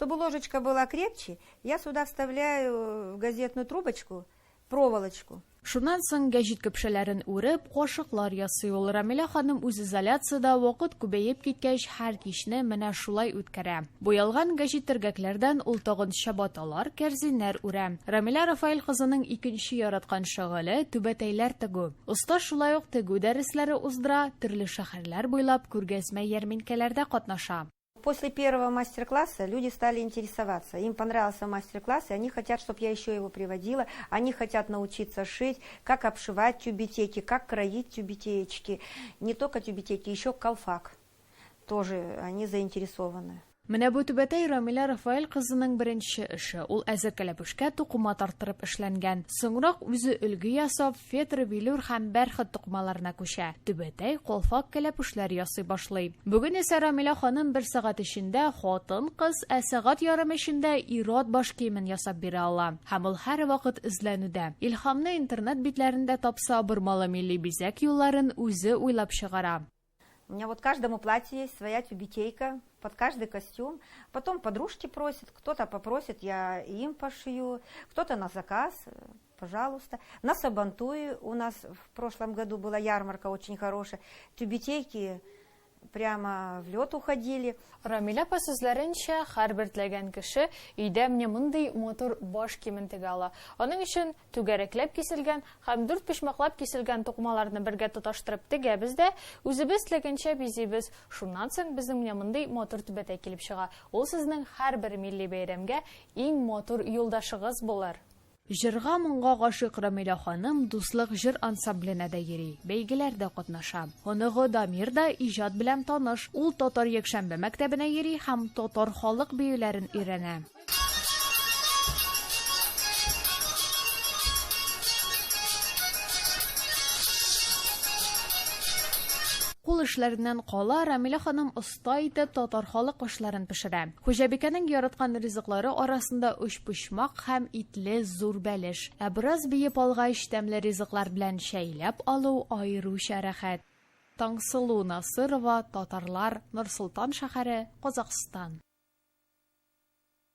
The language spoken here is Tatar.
Чтобы ложечка была крепче, я сюда вставляю в газетную трубочку проволочку. Шуннан соң гәҗит көпшәләрен үреп, кашыклар ясый ул. Рамилә ханым үз изоляцияда вакыт күбәеп киткәч, һәр кичне менә шулай үткәрә. Буялган гәҗит тергәкләрдән ул тагын чабаталар, кәрзиннәр үрә. Рамилә Рафаил кызының икенче яраткан шөгыле түбәтәйләр тегү. Уста шулай ук тегү дәресләре уздыра, төрле шәһәрләр буйлап күргәзмә ярминкәләрдә катнаша. После первого мастер-класса люди стали интересоваться. Им понравился мастер-класс, и они хотят, чтобы я еще его приводила. Они хотят научиться шить, как обшивать тюбетейки, как кроить тюбетеечки. Не только тюбетейки, еще колфак. Тоже они заинтересованы. Менә бу түбәтәй Рамилә Рафаил кызының беренче эше. Ул әзер кәләпүшкә тукыма тартырып эшләнгән. Соңрак үзе өлге ясап, фетр, билур һәм бәрхет тукымаларына күчә. Түбәтәй колфак кәләпүшләр ясый башлый. Бүген исә Рамилә ханым 1 сагать эчендә хатын-кыз, сагать ярым эчендә ир-ат баш киемен ясап бирә ала. Һәм ул һәр вакыт эзләнүдә. Илһамны интернет битләрендә тапса, бормалы милли бизәк юлларын үзе уйлап чыгара. У меня вот каждому платье есть своя тюбетейка, под каждый костюм. Потом подружки просят, кто-то попросит, я им пошью, кто-то на заказ, пожалуйста. На Сабантуе у нас в прошлом году была ярмарка очень хорошая. Тюбетейки прямо в лед уходили. Рамилә апа сүзләренчә, һәрбер теләгән кеше өйдә менә мондый мотор баш киемен тегә ала. Аның өчен түгәрәкләп киселгән һәм 4 почмаклап киселгән тукмаларны бергә тоташтырып тегәбез дә, үзебез теләгәнчә бизибез. Шуннан соң безнең менә мондый мотор түбәтәй килеп чыга. Ул сезнең һәрбер милли бәйрәмгә иң мотор юлдашыгыз булыр. Җырга моңга гашык Рамилә ханым дуслык җыр ансамбленә дә йөри, бәйгеләрдә катнаша. Оныгы Дамир да иҗат белән таныш. Ул татар якшәмбе мәктәбенә йөри һәм татар халык биюләрен өйрәнә. Кул эшләреннән кала Рамилә ханым оста итеп татар халык ашларын пешерә. Хуҗабикәнең яраткан ризыклары арасында 3 почмак һәм итле зур бәлеш. Ә бераз биеп алгач тәмле ризыклар белән шәйләп алу аеруча рәхәт. Таңсылу Насырова, Татарлар, Нурсултан шәһәре, Казакстан.